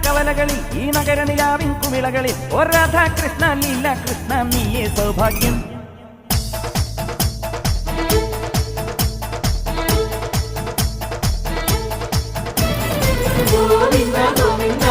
കവലകളിൽ ഈ നഗര നിലാവിൻ കുമിളകളിൽ ഓ രാധാകൃഷ്ണ ലീല കൃഷ്ണ നീയേ സൗഭാഗ്യം. ഗോവിന്ദ ഗോവിന്ദ